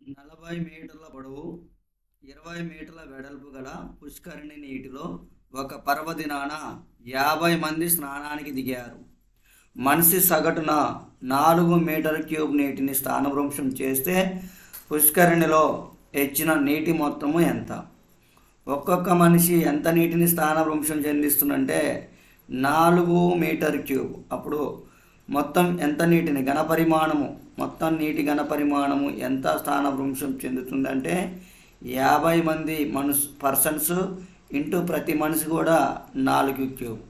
40 మీటర్ల పొడవు 20 మీటర్ల వెడల్పు గల పుష్కరిణి నీటిలో ఒక పర్వదినాన 50 మంది స్నానానికి దిగారు. మనిషి సగటున 4 మీటర్ క్యూబ్ నీటిని స్థానభ్రంశం చేస్తే పుష్కరిణిలో ఇచ్చిన నీటి మొత్తము ఎంత? ఒక్కొక్క మనిషి ఎంత నీటిని స్థానభ్రంశం చెందిస్తుందంటే 4 మీటర్ క్యూబ్. అప్పుడు మొత్తం ఎంత నీటిని మొత్తం నీటి ఘనపరిమాణము ఎంత స్థానభ్రంశం చెందుతుందంటే 50 మంది పర్సన్స్ ఇంటూ ప్రతి మనిషి కూడా 4 క్యూబ్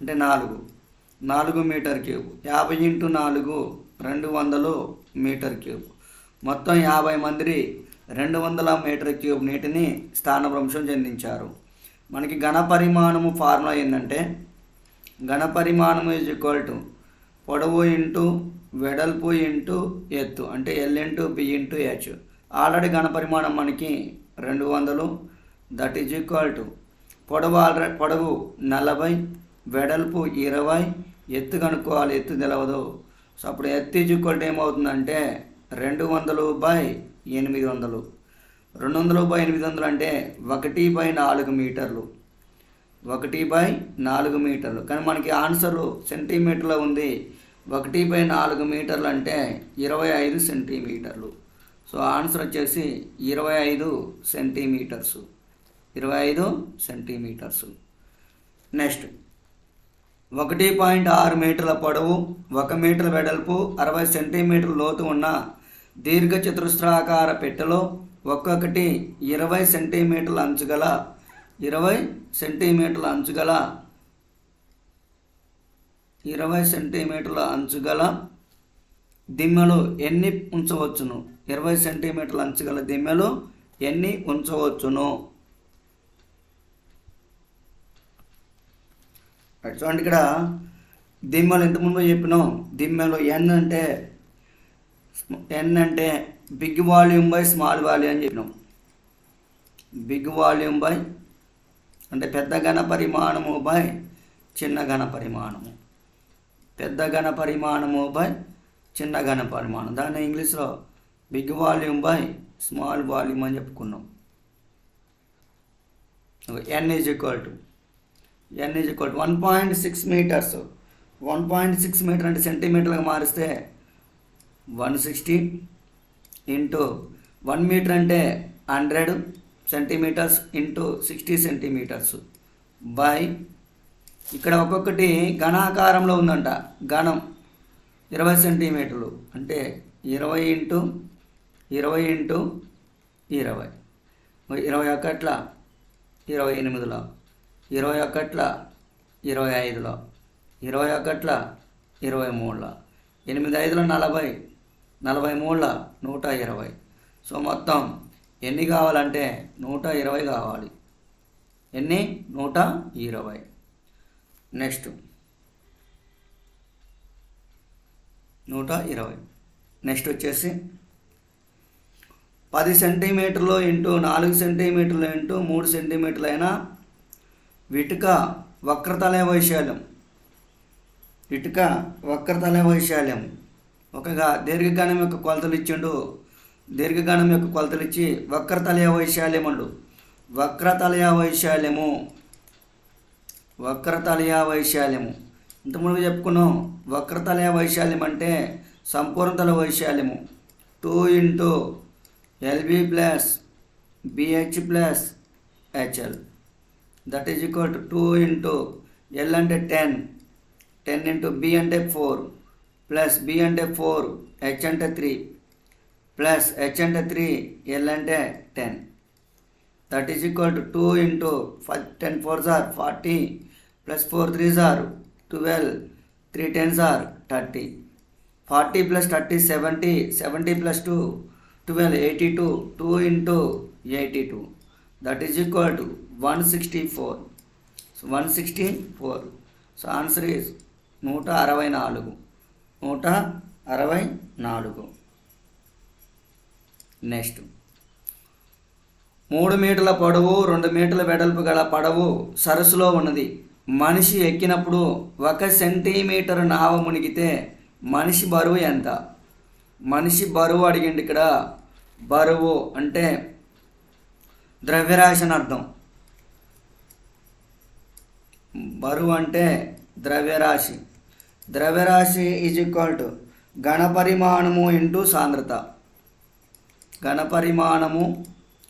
అంటే 4 meter cube. 50 into 4 200 meter cube. మొత్తం 50 మంది 200 మీటర్ క్యూబ్ నీటిని స్థానభ్రంశం చెందించారు. మనకి ఘనపరిమాణము ఫార్ములా ఏంటంటే ఘనపరిమాణము ఈజ్ ఈక్వల్ టు పొడవు ఇంటూ వెడల్పు ఇంటూ ఎత్తు అంటే L into B into H. Already ఘనపరిమాణం మనకి 200, దట్ ఈజ్ ఈక్వల్ టు పొడవు 40, వెడల్పు 20, ఎత్తు కనుక్కోవాలి, ఎత్తు తెలవదు. సో అప్పుడు ఎత్తు ఈజ్ ఈక్వల్ టు ఏమవుతుందంటే 200/800. 200/800 అంటే 1/4 మీటర్లు. 1/4 మీటర్లు. కానీ మనకి ఆన్సరు సెంటీమీటర్లో ఉంది. 1/4 మీటర్లు అంటే 25 సెంటీమీటర్లు. సో ఆన్సర్ వచ్చేసి 25 సెంటీమీటర్స్. 25 సెంటీమీటర్స్. నెక్స్ట్ 1.6 మీటర్ల పొడవు 1 మీటర్ వెడల్పు 60 సెంటీమీటర్ల లోతు ఉన్న దీర్ఘ చతురస్రాకార పెట్టెలో ఒక్కొక్కటి 20 సెంటీమీటర్ల అంచుగల 20 సెంటీమీటర్ల అంచుగల దిమ్మెలు ఎన్ని ఉంచవచ్చును? 20 సెంటీమీటర్ల అంచుగల దిమ్మెలు ఎన్ని ఉంచవచ్చును? చూడండి, ఇక్కడ దిమ్మెలు ఇంతకుముందు చెప్పినాం. దిమ్మెలు ఎన్ అంటే big volume by small volume అని చెప్పినాం. బిగ్ వాల్యూమ్ బై అంటే పెద్ద ఘన పరిమాణము బై చిన్న ఘన పరిమాణము. పెద్ద ఘన పరిమాణము బై చిన్న ఘన పరిమాణం. దాన్ని ఇంగ్లీష్లో big volume by small volume అని చెప్పుకున్నాం. N is equal to 1.6 metres. 1.6 metre అంటే సెంటీమీటర్గా మారిస్తే 160 ఇంటూ 1 మీటర్ అంటే 100 సెంటీమీటర్స్ ఇంటూ 60 సెంటీమీటర్స్ బై ఇక్కడ ఒక్కొక్కటి ఘనాకారంలో ఉందంట. ఘనం 20 సెంటీమీటర్లు అంటే 20 ఇంటూ 20 ఇంటూ 20. 21 28లో, 21 25లో, 21 23లో, 8 5 40, 43 120. సో మొత్తం ఎన్ని కావాలంటే 120 కావాలి. ఎన్ని? 120. నెక్స్ట్ 120. నెక్స్ట్ వచ్చేసి 10 సెంటీమీటర్లు ఇంటూ 4 సెంటీమీటర్లు ఇంటూ 3 సెంటీమీటర్లు అయినా ఇటుక వక్రతల వైశాల్యం ఒకగా దీర్ఘగణం యొక్క కొలతలు ఇచ్చిండు. దీర్ఘగణం యొక్క కొలతలు ఇచ్చి వక్రతలయ వైశాల్యము ఇంతకుముందు చెప్పుకున్నాం. వక్రతలయ వైశాల్యం అంటే సంపూర్ణతల వైశాల్యము 2 into LB plus BH plus HL that is equal to 2 into L అంటే 10 ఇంటూ బి అంటే 4 ప్లస్ బి అంటే 4 హెచ్ అంటే 3 ప్లస్ హెచ్ అంటే 3 ఎల్ అంటే 10 that is equal to 2 into 10 4s are 40 plus 4 3s are 12 3 10s are 30 40 plus 30 70 70 plus 2 12 82 2 into 82 that is equal to 164. So 164. So answer is 164. Next 3 మీటర్ల పొడవు 2 మీటర్ల వెడల్పు గల పడవు సరస్సులో ఉన్నది. మనిషి ఎక్కినప్పుడు 1 సెంటీమీటర్ నావ మునిగితే మనిషి బరువు ఎంత? మనిషి బరువు అడిగింది ఇక్కడ. బరువు అంటే ద్రవ్యరాశి అని అర్థం. బరువు అంటే ద్రవ్యరాశి. ద్రవ్యరాశి ఈజ్ ఈక్వల్ టు ఘనపరిమాణము ఇంటూ సాంద్రత. ఘనపరిమాణము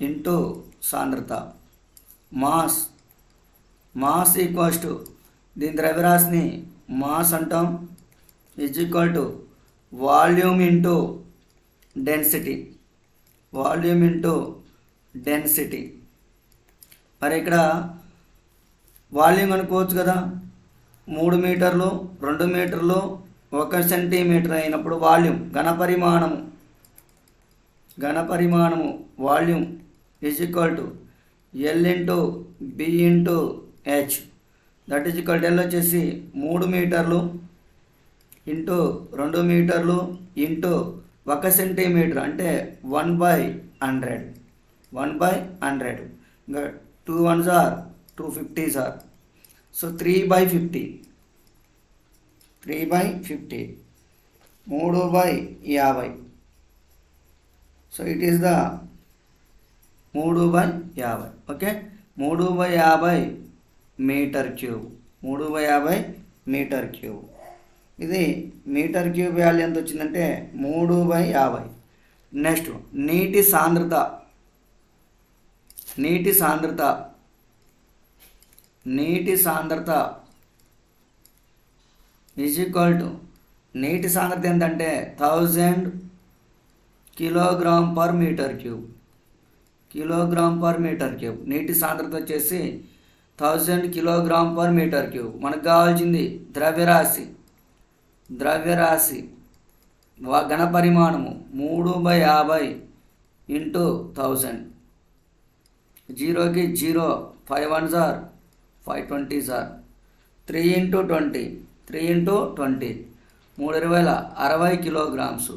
ఇంటూ సాంద్రత. మాస్ ఈక్వల్స్ టు, దీని ద్రవ్యరాశిని మాస్ అంటాం, is equal to volume into density. Volume into density. మరి ఇక్కడ వాల్యూమ్ అనుకోవచ్చు కదా, 3 మీటర్లు 2 మీటర్లు 1 సెంటీమీటర్ అయినప్పుడు వాల్యూమ్ ఘనపరిమాణము volume is equal to L into B into H. That is equal to L వచ్చేసి 3 మీటర్లు ఇంటూ 2 మీటర్లు ఇంటూ 1 సెంటీమీటర్ అంటే 1/100. 1/100. ఇంకా 2 1s are 250 sir. So 3/50. 3/50. 3/50. So it is the 3/50. Okay, 3/50 meter cube. 3/50 meter cube. ఇది meter cube value ఎంత వచ్చిందంటే 3/50. Next నీటి సాంద్రత. నీటి సాంద్రత ఈజ్ ఈక్వల్ టు, నీటి సాంద్రత ఎంతంటే 1000 కిలోగ్రామ్ పర్ మీటర్ క్యూబ్. నీటి సాంద్రత వచ్చేసి 1000 కిలోగ్రామ్ పర్ మీటర్ క్యూబ్. మనకు కావాల్సింది ద్రవ్యరాశి ఘనపరిమాణము 3/50 ఇంటూ 1000. 0కి 0, 5 1s are 5 20s are 3 into 20. 3 60 kilograms.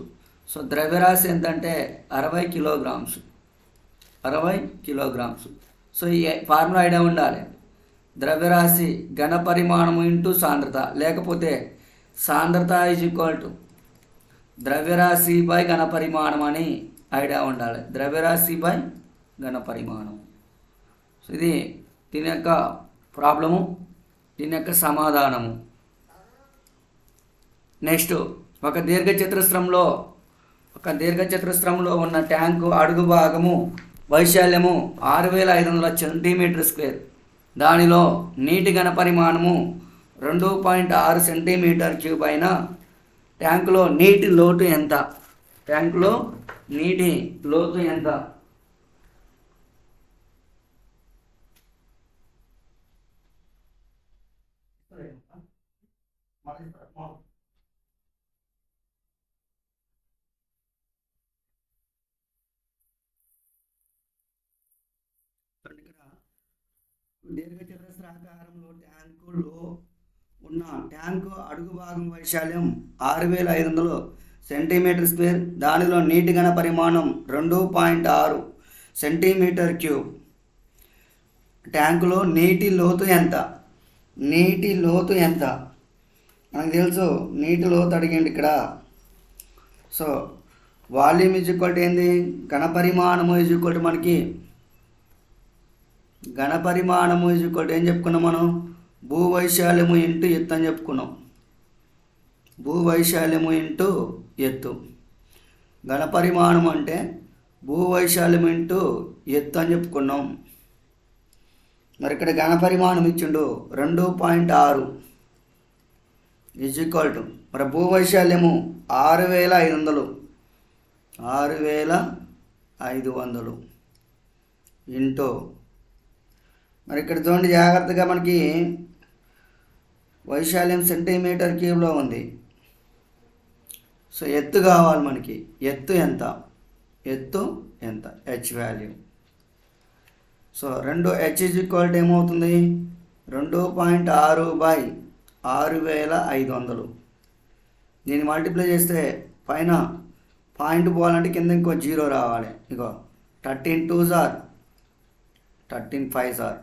So ద్రవ్యరాశి ఎంతంటే 60 కిలోగ్రామ్స్. సో ఈ ఫార్ములా ఐడియా ఉండాలి. ద్రవ్యరాశి ఘనపరిమాణము ఇంటూ సాంద్రత, లేకపోతే సాంద్రత ఈజ్ ఈక్వల్ టు ద్రవ్యరాశి బై ఘనపరిమాణం అని ఐడియా ఉండాలి. ద్రవ్యరాశి బై ఘనపరిమాణం. సో ఇది దీని యొక్క ప్రాబ్లము, దీని యొక్క సమాధానము. నెక్స్ట్ ఒక దీర్ఘచతురస్రంలో ఉన్న ట్యాంకు అడుగు భాగము వైశాల్యము 6500 సెంటీమీటర్ స్క్వేర్. దానిలో నీటి ఘనపరిమాణము 2.6 సెంటీమీటర్ క్యూబ్ అయిన ట్యాంకులో నీటి లోతు ఎంత? దీర్ఘచతురస్రాకారంలో ట్యాంకు అడుగు భాగం వైశాల్యం 6500 సెంటీమీటర్ స్క్వేర్. దానిలో నీటి ఘన పరిమాణం 2.6 సెంటీమీటర్ క్యూబ్. ట్యాంకులో నీటి లోతు ఎంత? మనకు తెలుసు నీటి లోతు అడిగింది ఇక్కడ. So volume is equal to ఏంది? ఘనపరిమాణము ఈజ్ ఈక్వల్ టు మనకి ఘనపరిమాణము ఈజ్ ఈక్వల్ టు ఏం చెప్పుకున్నాం మనం? భూవైశాల్యము ఇంటూ ఎత్తు అని చెప్పుకున్నాం. భూవైశాల్యము ఇంటూ ఎత్తు. ఘనపరిమాణం అంటే భూవైశాల్యం ఇంటూ ఎత్తు అని చెప్పుకున్నాం. మరి ఇక్కడ ఘనపరిమాణం ఇచ్చిండు 2.6 ఈజ్ ఈక్వల్ టు, మరి భూవైశాల్యము 6500 ఇంటూ, మరి ఇక్కడ చూడండి జాగ్రత్తగా, మనకి వైశాల్యం సెంటీమీటర్ క్యూబ్లో ఉంది. సో ఎత్తు కావాలి మనకి. ఎత్తు ఎంత? H value. So H is equal to ఏమవుతుంది? 2.6/6500. దీన్ని మల్టిప్లై చేస్తే పైన పాయింట్ పోవాలంటే కింద ఇంకో 0 రావాలి. ఇగో 13 2s are 13 5s are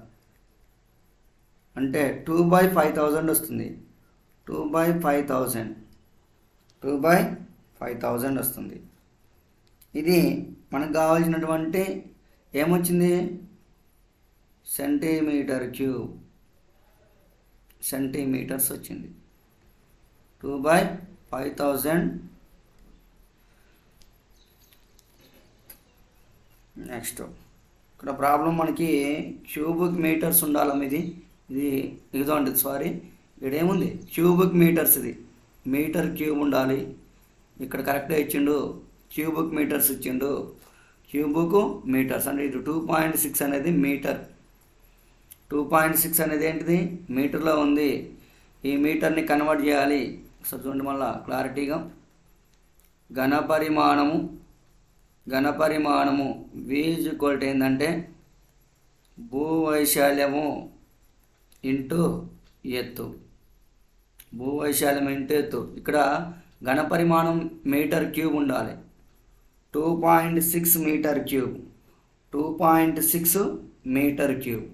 అంటే 2/5000 వస్తుంది. 2/5000 వస్తుంది. ఇది మనకు కావాల్సినటువంటి ఏమొచ్చింది, సెంటీమీటర్ క్యూబ్, సెంటీమీటర్స్ వచ్చింది. 2/5000. నెక్స్ట్ ఇక్కడ ప్రాబ్లం మనకి క్యూబిక్ మీటర్స్ ఉండాలమ్మ. ఇది ఇదండి, సారీ, ఇక్కడ ఏముంది, క్యూబిక్ మీటర్స్. ఇది మీటర్ క్యూబ్ ఉండాలి. ఇక్కడ కరెక్ట్గా ఇచ్చిండు, క్యూబిక్ మీటర్స్ ఇచ్చిండు. క్యూబిక్ మీటర్స్ అంటే ఇది 2.6 అనేది మీటర్. 2.6 అనేది ఏంటిది, మీటర్లో ఉంది. ఈ మీటర్ని కన్వర్ట్ చేయాలి. ఒకసారి చూడండి మళ్ళా క్లారిటీగా. ఘనపరిమాణము V = ఏంటంటే భూవైశాల్యము ఇంటూ ఎత్తు. భూవైశాల్యం ఇంటూ ఎత్తు. ఇక్కడ ఘనపరిమాణం మీటర్ క్యూబ్ ఉండాలి. 2.6 మీటర్ క్యూబ్. 2.6 మీటర్ క్యూబ్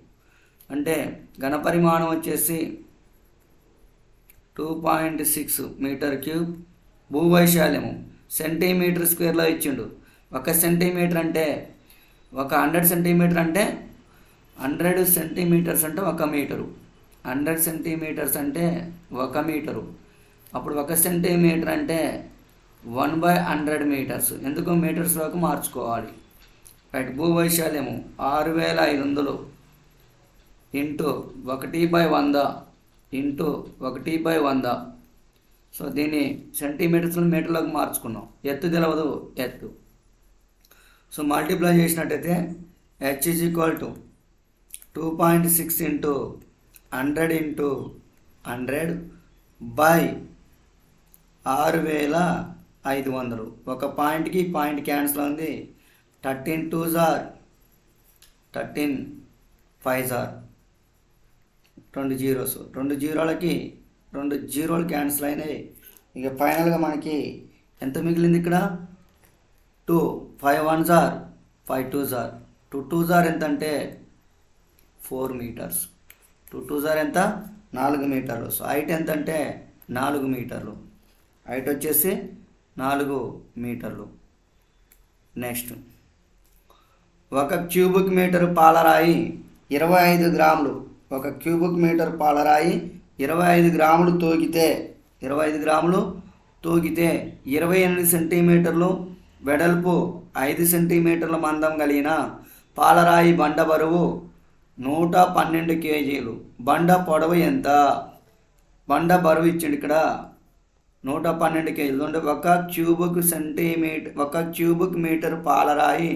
అంటే ఘనపరిమాణం వచ్చేసి 2.6 మీటర్ క్యూబ్. భూవైశాల్యము సెంటీమీటర్ స్క్వేర్లో ఇచ్చిండు. 1 సెంటీమీటర్ అంటే 100 సెంటీమీటర్ అంటే 100 సెంటీమీటర్స్ అంటే 1 మీటరు. 100 సెంటీమీటర్స్ అంటే 1 మీటరు. అప్పుడు 1 సెంటీమీటర్ అంటే 1/100 మీటర్స్. ఎందుకు మీటర్స్లోకి మార్చుకోవాలి. రైట్. భూవైశాల్యము 6500 into 1/100 into 1/100. సో దీన్ని సెంటీమీటర్స్లో మీటర్లోకి మార్చుకున్నాం. ఎత్తు తెలియదు, ఎత్తు. సో మల్టిప్లై చేసినట్టయితే H = 2.6 ఇంటూ 100 ఇంటూ 100 బై 6500. ఒక పాయింట్కి పాయింట్ క్యాన్సిల్ ఉంది. 13 2s are 13 5s are 2 zeros. 2 జీరోలకి 2 జీరోలు cancel అయినాయి. ఇక ఫైనల్గా మనకి ఎంత మిగిలింది ఇక్కడ, 2. 5 1s are 5 2s are 2 2s are ఎంత అంటే 4 మీటర్స్. 2 2s are ఎంత, 4 మీటర్లు. సో హైట్ ఎంత అంటే 4 మీటర్లు. హైట్ వచ్చేసి 4 మీటర్లు. నెక్స్ట్, 1 క్యూబిక్ మీటర్ పాలరాయి 25 గ్రాములు. 1 క్యూబిక్ మీటర్ పాలరాయి 25 గ్రాములు తూగితే 28 సెంటీమీటర్లు వెడల్పు 5 సెంటీమీటర్ల మందం కలిగిన పాలరాయి బండ బరువు 112 కేజీలు. బండ పొడవు ఎంత, బండ బరువు ఇచ్చిండు ఇక్కడ 112 కేజీలు. అంటే 1 క్యూబిక్ మీటర్ పాలరాయి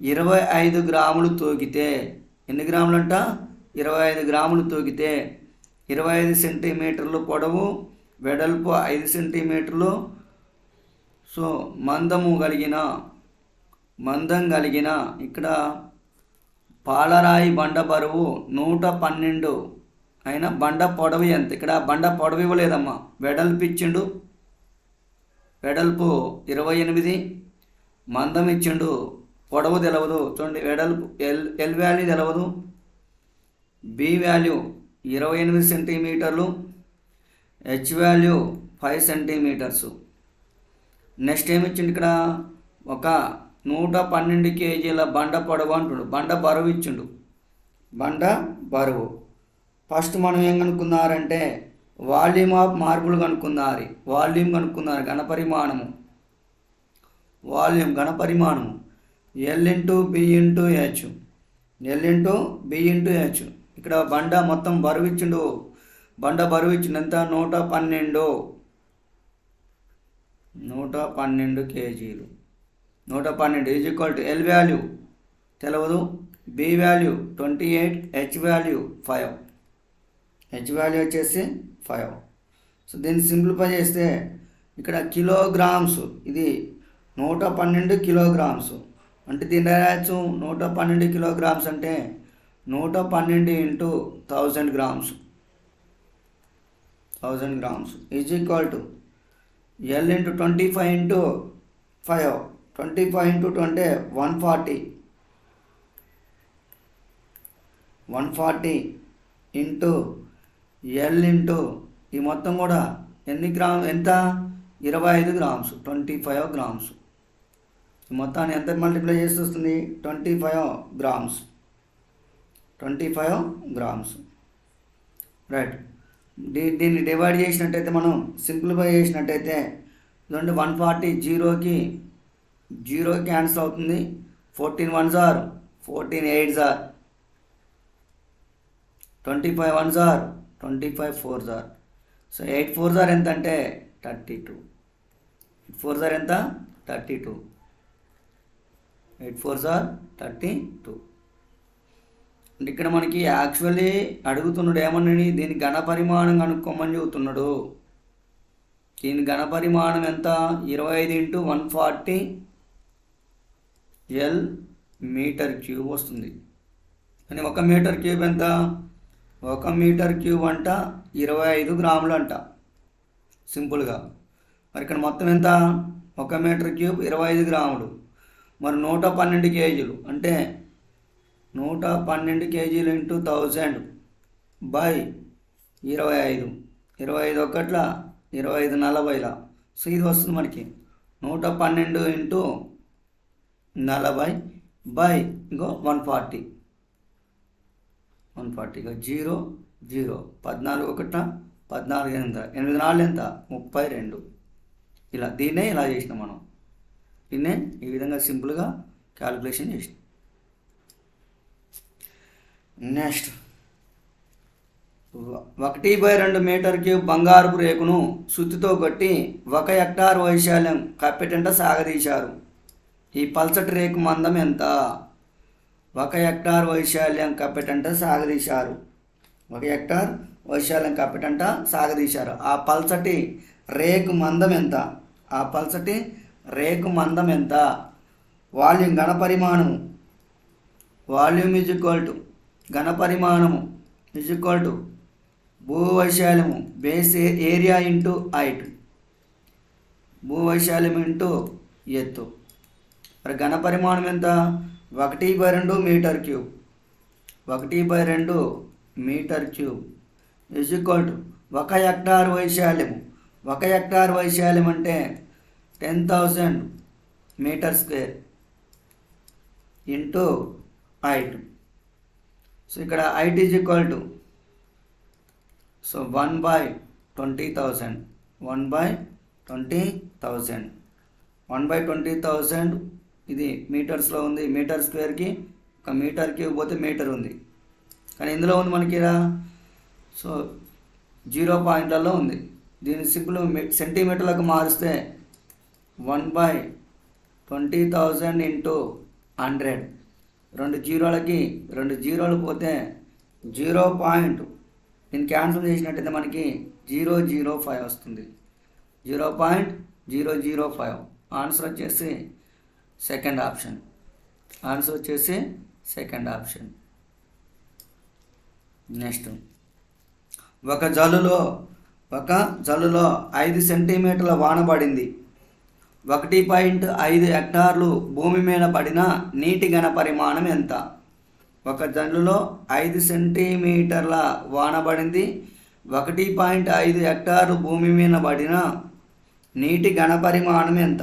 25 గ్రాములు తూగితే, ఎన్ని గ్రాములు అంట, 25 గ్రాములు తూగితే 25 సెంటీమీటర్లు పొడవు, వెడల్పు 5 సెంటీమీటర్లు. సో మందం కలిగిన ఇక్కడ పాలరాయి బండ బరువు 112 అయినా బండ పొడవు ఎంత, ఇక్కడ బండ పొడవు ఇవ్వలేదమ్మా, వెడల్పు ఇచ్చిండు. వెడల్పు 28, మందం ఇచ్చిండు, పొడవు తెలవదు. చూడండి, వెడల్పు ఎల్ వాల్యూ తెలవదు, బి వాల్యూ 28 సెంటీమీటర్లు, హెచ్ వాల్యూ 5 సెంటీమీటర్స్. నెక్స్ట్ ఏమి ఇచ్చిండు ఇక్కడ, 112 కేజీల బండ పొడవు అంటుండు. బండ బరువు ఇచ్చిండు, బండ బరువు. ఫస్ట్ మనం ఏం కనుక్కున్నారంటే వాల్యూమ్ ఆఫ్ మార్బుల్ కనుక్కున్నారు. వాల్యూమ్ కనుక్కున్నారు, ఘనపరిమాణము. L into B into H. ఇక్కడ బండ మొత్తం బరువు ఇచ్చిండు. బండ బరువు ఇచ్చిండు ఎంత, 112 కేజీలు. 112 is equal to L value తెలవదు, B value 28, H value 5. H value వచ్చేసి 5. సో దీన్ని సింప్లిఫై చేస్తే ఇక్కడ కిలోగ్రామ్స్, ఇది 112 కిలోగ్రామ్స్. అంటే దీన్ని రాయచ్చు 112 కిలోగ్రామ్స్ అంటే 112 into 1000 grams. 1000 grams is equal to L into 25 into 5. 25 into 2 అంటే 140. 140 ఇంటూ ఎల్ ఇంటూ ఈ మొత్తం కూడా ఎన్ని గ్రామ్ ఎంత, 25 గ్రామ్స్, 25 గ్రామ్స్. మొత్తాన్ని ఎంత మల్టిప్లై చేసి వస్తుంది 25 గ్రామ్స్ 25 గ్రామ్స్ రైట్. దీన్ని డివైడ్ చేసినట్టయితే మనం సింప్లిఫై చేసినట్టయితే చూడండి 140 జీరోకి క్యాన్సిల్ అవుతుంది. 14 1s are 14 8s are 25 1s are 25 4s are. So 8 4s are ఎంత అంటే 32. 8 4s are ఎంత 32. 8 4s are 32. అంటే ఇక్కడ మనకి యాక్చువల్లీ అడుగుతున్నాడు ఏమన్నాడు, దీని ఘన పరిమాణం కనుక్కోమని చెబుతున్నాడు. దీని ఘన పరిమాణం ఎంత 25 × 140 L మీటర్ క్యూబ్ వస్తుంది. అని 1 మీటర్ క్యూబ్ ఎంత 1 మీటర్ క్యూబ్ అంట 25 గ్రాములు అంట సింపుల్గా. మరి ఇక్కడ మొత్తం ఎంత 1 మీటర్ క్యూబ్ 25 గ్రాములు. మరి 112 కేజీలు అంటే 112 కేజీలు ఇంటూ 1000 బై 25 25 ఒకట్ల 25 40ల. సో ఇది వస్తుంది మనకి 112 ఇంటూ 40 బై ఇంకో 140 ఇక 0 0 14 ఒకట్ల 14 ఎంత 8 4 ఎంత 32. ఇలా దీన్నే ఇలా చేసినాం మనం. దీన్నే ఈ విధంగా సింపుల్గా క్యాలిక్యులేషన్ చేసినాం. నెక్స్ట్ 1/2 మీటర్ క్యూబ్ బంగారపు రేకును సుత్తితో కొట్టి 1 హెక్టార్ వైశాల్యం కప్పెటంట సాగదీశారు. ఈ పల్చటి రేకు మందం ఎంత? 1 హెక్టార్ వైశాల్యం కప్పెటంట సాగదీశారు. 1 హెక్టార్ వైశాల్యం కప్పెటంట సాగదీశారు. ఆ పల్చటి రేకు మందం ఎంత? ఆ పల్చటి రేకు మందం ఎంత? వాల్యూమ్ ఘనపరిమాణము వాల్యూమ్ ఈజ్ ఈక్వల్ టు ఘనపరిమాణము ఈజ్ ఈక్వల్ టు భూవైశాల్యము బేస్ ఏరియా ఇంటూ హైట్. భూవైశాల్యం ఇంటూ ఎత్తు. మరి ఘనపరిమాణం ఎంత? 1/2 metre cube 1/2 metre cube is equal to 1 hectare వైశాల్యము. 1 హెక్టార్ వైశాల్యం అంటే 10,000 metre square into height. So ఇక్కడ height is equal to so 1/20,000 1/20,000 1/20,000 ఇది మీటర్స్లో ఉంది. మీటర్ స్క్వేర్కి 1 మీటర్ క్యూబ్ పోతే మీటర్ ఉంది, కానీ ఇందులో ఉంది మనకి ఇలా సో 0 పాయింట్లలో ఉంది. దీన్ని సింపుల్ సెంటీమీటర్లకు మారిస్తే 1/20,000 ఇంటూ 100. 2 జీరోలకి 2 జీరోలు పోతే 0 పాయింట్. దీన్ని క్యాన్సిల్ చేసినట్టయితే మనకి 005 వస్తుంది. 0.005 ఆన్సర్ వచ్చేసి సెకండ్ ఆప్షన్. ఆన్సర్ వచ్చేసి సెకండ్ ఆప్షన్. నెక్స్ట్ ఒక జల్లులో 5 సెంటీమీటర్ల వాన పడింది. 1.5 హెక్టార్లు భూమి మీద పడిన నీటి ఘన పరిమాణం ఎంత? ఒక జల్లులో 5 సెంటీమీటర్ల వాన పడింది. 1.5 హెక్టార్లు భూమి మీద పడిన నీటి ఘన పరిమాణం ఎంత?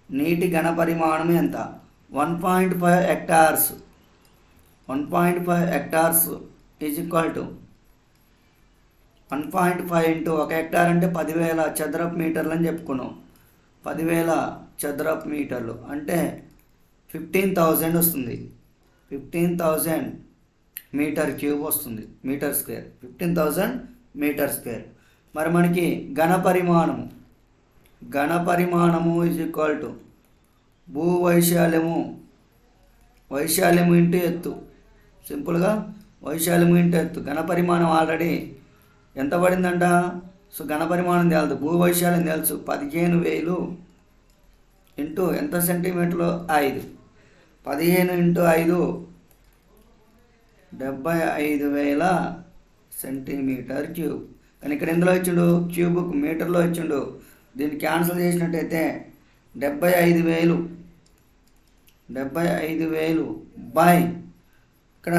నీటి ఘన పరిమాణం ఎంత? 1.5 hectares 1.5 hectares is equal to 1.5 into 1 hectare అంటే 10,000 చదరపు మీటర్లు అని చెప్పుకున్నాం. 10,000 చదరపు మీటర్లు అంటే 15,000 వస్తుంది. 15,000 మీటర్ క్యూబ్ వస్తుంది. Metre square 15,000 metre square. మరి మనకి ఘన పరిమాణము ఈజ్ ఈక్వల్ టు వైశాల్యము ఇంటూ ఎత్తు. సింపుల్గా వైశాల్యము ఇంటూ ఎత్తు. ఘన పరిమాణం ఆల్రెడీ ఎంత పడిందంట? సో ఘన పరిమాణం తెలుసు, భూవైశాల్యం తెలుసు. 15,000 ఇంటూ ఎంత సెంటీమీటర్లు 5. 15 ఇంటూ 5 75,000 సెంటీమీటర్ క్యూబ్. కానీ ఇక్కడ ఎందులో ఇచ్చిండు? క్యూబుకు మీటర్లో ఇచ్చిండు. దీన్ని క్యాన్సిల్ చేసినట్టయితే 75,000 బై ఇక్కడ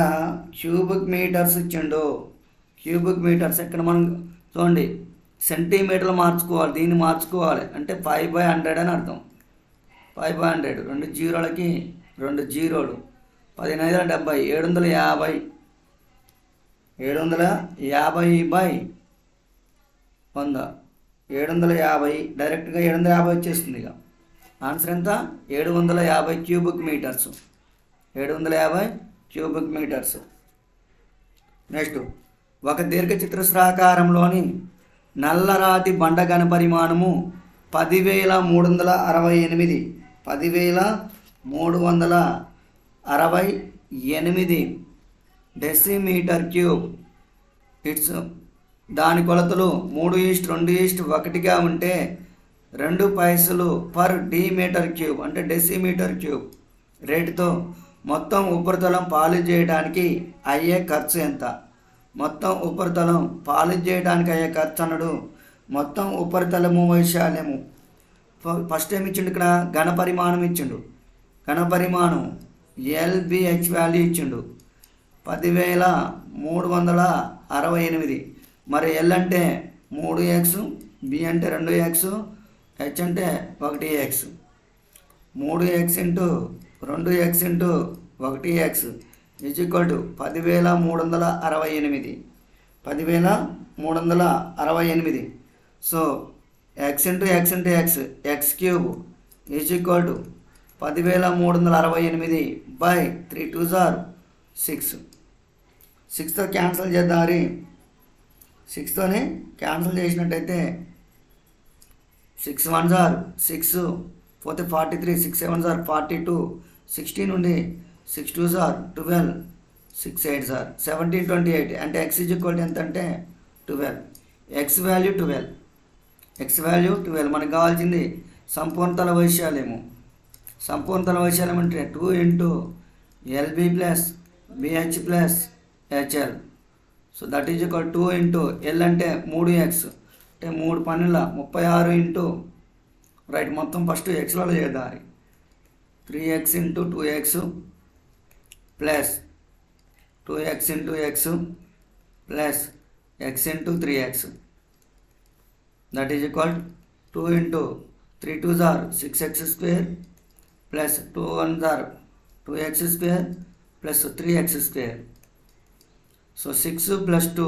క్యూబిక్ మీటర్స్ ఇచ్చిండు. క్యూబిక్ మీటర్స్ ఇక్కడ మనం చూడండి సెంటీమీటర్లు మార్చుకోవాలి. దీన్ని మార్చుకోవాలి అంటే 5/100 అని అర్థం. 500, 2 జీరోలకి 2 జీరోలు, 15 70, 750, 750 బై 100, 750 డైరెక్ట్గా 750 వచ్చేస్తుంది. ఇక ఆన్సర్ ఎంత? 750 cubic metres. 750 cubic metres. Next, ఒక దీర్ఘచతురస్రాకారంలోని నల్లరాతి బండ ఘన పరిమాణము 10,368, 10,368 డెసిమీటర్ క్యూబ్. ఇట్స్ దాని కొలతలు 3:2:1గా ఉంటే 2 పైసలు పర్ డీమీటర్ క్యూబ్ అంటే డెసిమీటర్ క్యూబ్ రేటుతో మొత్తం ఉపరితలం పాలిష్ చేయడానికి అయ్యే ఖర్చు ఎంత? మొత్తం ఉపరితలం పాలిష్ చేయడానికి అయ్యే ఖర్చు అన్నాడు. మొత్తం ఉపరితలము వైశాల్యము ఫస్ట్ ఏమి ఇచ్చిండు? ఇక్కడ ఘన పరిమాణం ఇచ్చిండు. ఘన పరిమాణం ఎల్బిహెచ్ వాల్యూ ఇచ్చిండు 10,368. మరి ఎల్ అంటే 3x, బి అంటే 2x, హెచ్ అంటే 1x. 3x into 2x into 1x is equal to 10,368. 10,368. So x into x into x cube is equal to 10,368 by 3 2s are 6. 6తో క్యాన్సిల్ చేద్దాం. మరి 6తోనే క్యాన్సిల్ చేసినట్టయితే 6 1s are 6, పోతే 43, 6 7s are 42, 16 నుండి 6 2s are 12, 6 8s are 17 28. అంటే x is equal to ఎంత అంటే 12. x value 12. x value 12. మనకు కావాల్సింది సంపూర్ణతల వైశాల్యము. సంపూర్ణతల వైశాల్యం అంటే 2 into LB plus BH plus HL. So that is equal 2 into L అంటే 3x అంటే 3 పన్నెండుల 36 ఇంటూ రైట్ మొత్తం ఫస్ట్ ఎక్స్లలో చేద్దాం. 3x into 2x plus 2x into x plus x into 3x. That is equal 2 into 3 2s are 6x square plus 2 1s are 2x square plus 3x square. So 6 plus 2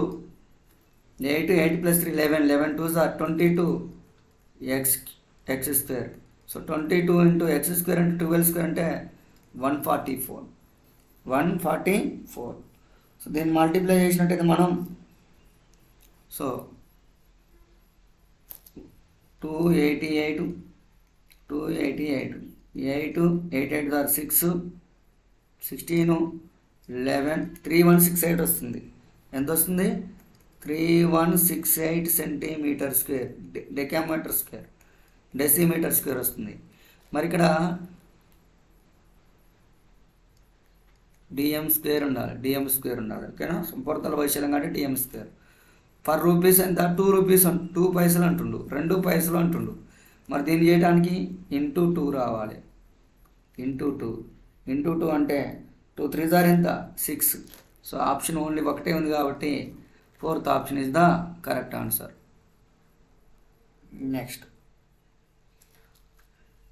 8, 8 plus 3 11, 11 2s are 22 x square. So 22 into X square అంటే 12 square అంటే 144. So దీన్ని multiply చేసినట్టయితే మనం so 288, 8 8 8 are 6, 16 11 3168 వస్తుంది. ఎంత వస్తుంది? 3168 centimetre square decametre square decimetre square వస్తుంది. మరి ఇక్కడ డిఎం స్క్వేర్ ఉండాలి. ఓకేనా? సంపూర్ణతల వైశాల్యం అంటే డిఎం స్క్వేర్. పర్ రూపీస్ ఎంత? 2 రూపీస్ 2 పైసలు అంటుండు, 2 పైసలు అంటుండు. మరి దీన్ని చేయడానికి ఇంటూ 2 రావాలి. ఇంటూ 2 అంటే 2 3s are ఎంత? 6. సో ఆప్షన్ ఓన్లీ ఒకటే ఉంది కాబట్టి 4th option is the correct answer. Next,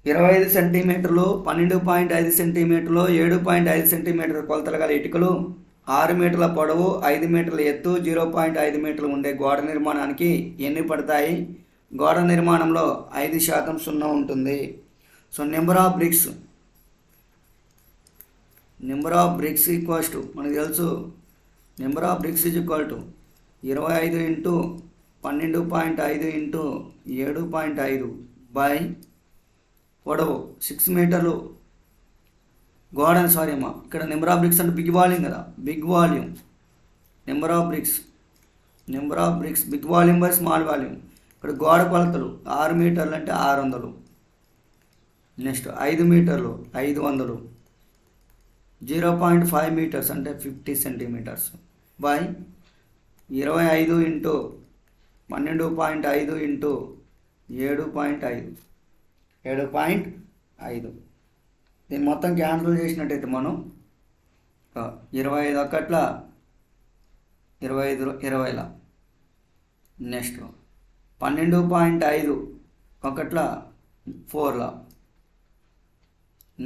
25 సెంటీమీటర్లు, 12.5 సెంటీమీటర్లు, 7.5 సెంటీమీటర్ కొలతలు గల ఇటుకలు 6 మీటర్ల పొడవు, 5 మీటర్ల ఎత్తు, 0.5 మీటర్లు ఉండే గోడ నిర్మాణానికి ఎన్ని పడతాయి? గోడ నిర్మాణంలో 5% సున్నా ఉంటుంది. So number of bricks equals to మనకు తెలుసు. Number of bricks is equal to 25 into 12.5 into 7.5 by పొడవు 6 మీటర్లు గోడ. సారీ అమ్మా, ఇక్కడ నెంబర్ ఆఫ్ బ్రిక్స్ అంటే బిగ్ వాల్యూమ్ కదా, big volume. Number of bricks big volume by small volume. ఇక్కడ గోడ కొలతలు 6 మీటర్లు అంటే 600. నెక్స్ట్ 5 మీటర్లు 500, 0.5 మీటర్స్ అంటే 50 సెంటీమీటర్స్ బై 25 ఇంటూ 12.5 ఇంటూ 7.5. దీన్ని మొత్తం క్యాన్సిల్ చేసినట్టయితే మనం 25 ఒకట్ల 20. నెక్స్ట్ 12.5 ఒకట్ల 4.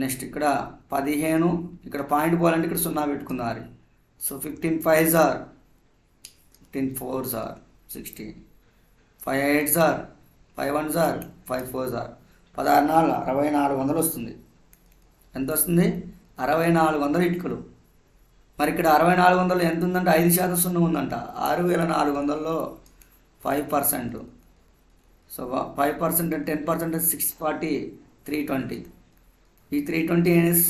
నెక్స్ట్ ఇక్కడ 15, ఇక్కడ పాయింట్ పోవాలంటే ఇక్కడ 0 పెట్టుకున్నారు. So 15 5s are 15 4s are 16, 5 8s are 5 1s are 5 4s are 16 4 6400 వస్తుంది. ఎంత వస్తుంది? 6400 ఇటుకలు. మరి ఇక్కడ 6400 ఎంత ఉందంటే 5% సున్నా ఉందంట. 6400లో 5%. సో 5% అంటే 10% 640, 320. ఈ 320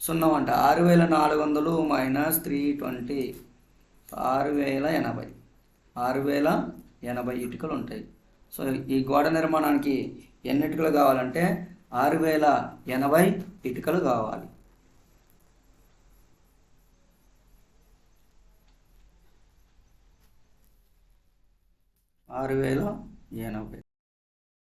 సున్నా అంట. 6400 మైనస్ 320 6080. 6080 ఇటుకలు ఉంటాయి. సో ఈ గోడ నిర్మాణానికి ఎన్ని ఇటుకలు కావాలంటే 6080 ఇటుకలు కావాలి. 6080.